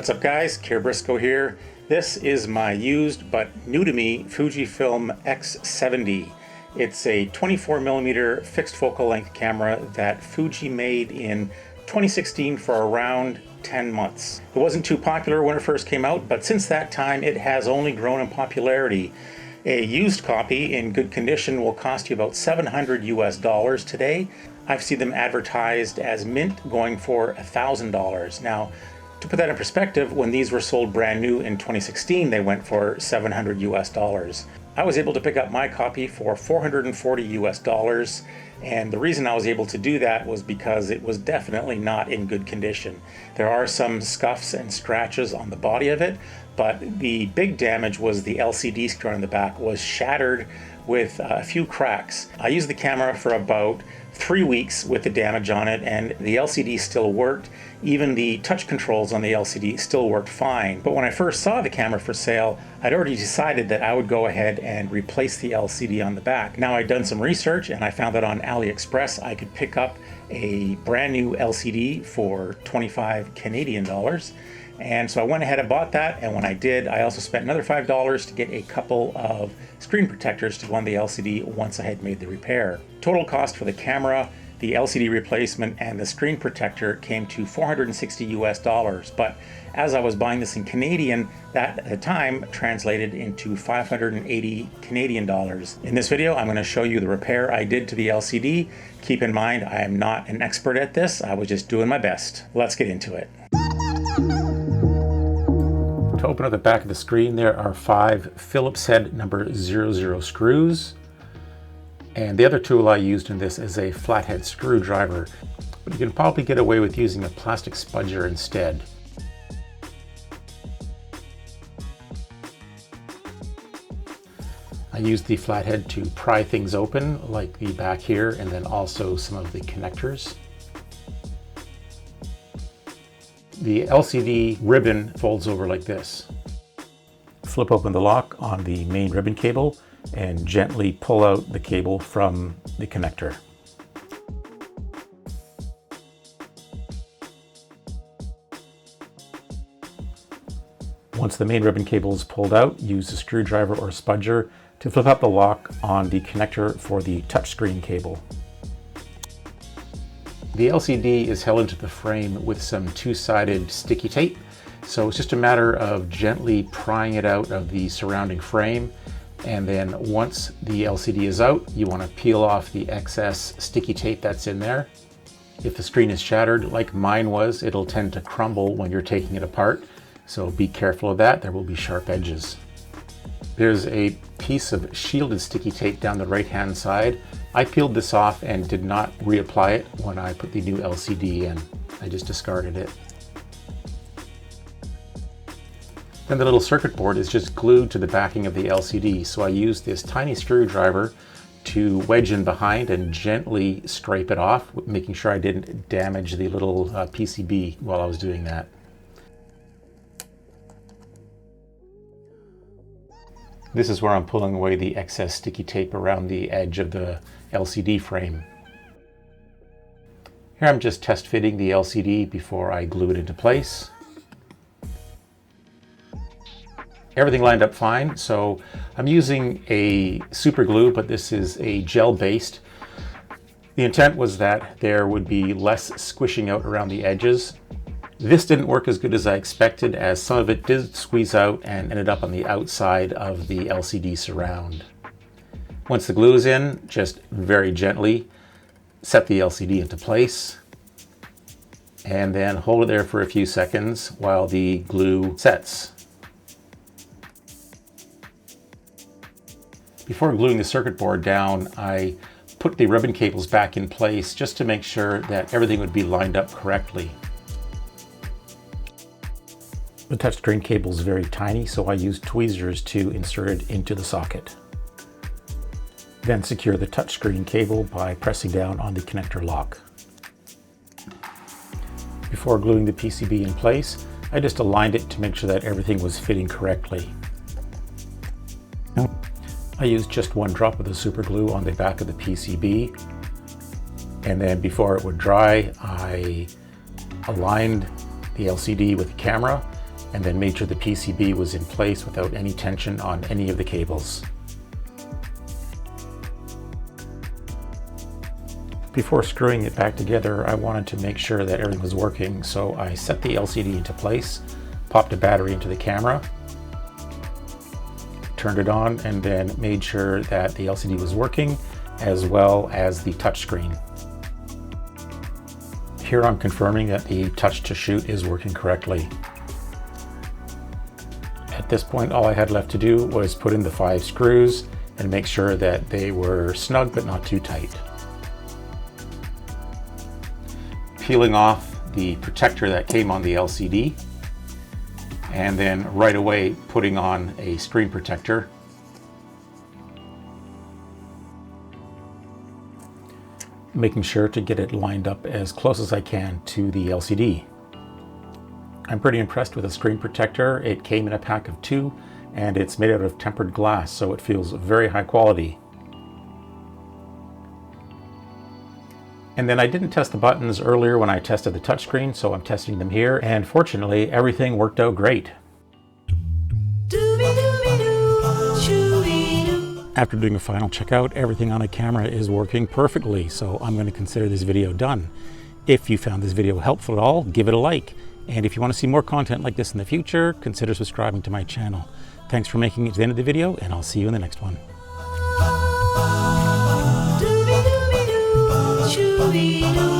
What's up guys, Keir Briscoe here. This is my used but new to me Fujifilm X70. It's a 24mm fixed focal length camera that Fuji made in 2016 for around 10 months. It wasn't too popular when it first came out, but since that time it has only grown in popularity. A used copy in good condition will cost you about $700 US today. I've seen them advertised as mint going for $1,000. Now, to put that in perspective, when these were sold brand new in 2016, they went for $700 US. I was able to pick up my copy for $440 US, and the reason I was able to do that was because it was definitely not in good condition. There are some scuffs and scratches on the body of it, but the big damage was the LCD screen on the back was shattered with a few cracks. I used the camera for about 3 weeks with the damage on it, and the LCD still worked. Even the touch controls on the LCD still worked fine. But when I first saw the camera for sale, I'd already decided that I would go ahead and replace the LCD on the back. Now I'd done some research and I found that on AliExpress I could pick up a brand new LCD for 25 Canadian dollars. And so I went ahead and bought that, and when I did, I also spent another $5 to get a couple of screen protectors to go on the LCD once I had made the repair. Total cost for the camera, the LCD replacement, and the screen protector came to $460 US, but as I was buying this in Canadian, that at the time translated into 580 Canadian dollars. In this video, I'm going to show you the repair I did to the LCD. Keep in mind, I am not an expert at this. I was just doing my best. Let's get into it. To open up the back of the screen, there are 5 Phillips head number 00 screws. And the other tool I used in this is a flathead screwdriver, but you can probably get away with using a plastic spudger instead. I used the flathead to pry things open, like the back here, and then also some of the connectors. The LCD ribbon folds over like this. Flip open the lock on the main ribbon cable and gently pull out the cable from the connector. Once the main ribbon cable is pulled out, use a screwdriver or spudger to flip up the lock on the connector for the touchscreen cable. The LCD is held into the frame with some two-sided sticky tape, so it's just a matter of gently prying it out of the surrounding frame, and then once the LCD is out, you want to peel off the excess sticky tape that's in there. If the screen is shattered, like mine was, it'll tend to crumble when you're taking it apart, so be careful of that. There will be sharp edges. There's a piece of shielded sticky tape down the right-hand side. I peeled this off and did not reapply it when I put the new LCD in. I just discarded it. Then the little circuit board is just glued to the backing of the LCD, so I used this tiny screwdriver to wedge in behind and gently scrape it off, making sure I didn't damage the little PCB while I was doing that. This is where I'm pulling away the excess sticky tape around the edge of the LCD frame. Here I'm just test fitting the LCD before I glue it into place. Everything lined up fine, so I'm using a super glue, but this is a gel based. The intent was that there would be less squishing out around the edges. This didn't work as good as I expected, as some of it did squeeze out and ended up on the outside of the LCD surround. Once the glue is in, just very gently set the LCD into place and then hold it there for a few seconds while the glue sets. Before gluing the circuit board down, I put the ribbon cables back in place just to make sure that everything would be lined up correctly. The touchscreen cable is very tiny, so I used tweezers to insert it into the socket. Then secure the touchscreen cable by pressing down on the connector lock. Before gluing the PCB in place, I just aligned it to make sure that everything was fitting correctly. I used just one drop of the super glue on the back of the PCB, and then before it would dry, I aligned the LCD with the camera and then made sure the PCB was in place without any tension on any of the cables. Before screwing it back together, I wanted to make sure that everything was working, so I set the LCD into place, popped a battery into the camera, turned it on, and then made sure that the LCD was working, as well as the touchscreen. Here I'm confirming that the touch to shoot is working correctly. At this point, all I had left to do was put in the 5 screws and make sure that they were snug but not too tight. Peeling off the protector that came on the LCD, and then right away putting on a screen protector. Making sure to get it lined up as close as I can to the LCD. I'm pretty impressed with the screen protector. It came in a pack of 2 and it's made out of tempered glass, so it feels very high quality. And then I didn't test the buttons earlier when I tested the touchscreen, so I'm testing them here, and fortunately everything worked out great. After doing a final checkout, everything on the camera is working perfectly, so I'm going to consider this video done. If you found this video helpful at all, give it a like. And if you want to see more content like this in the future, consider subscribing to my channel. Thanks for making it to the end of the video, and I'll see you in the next one. Shoo-be-doo.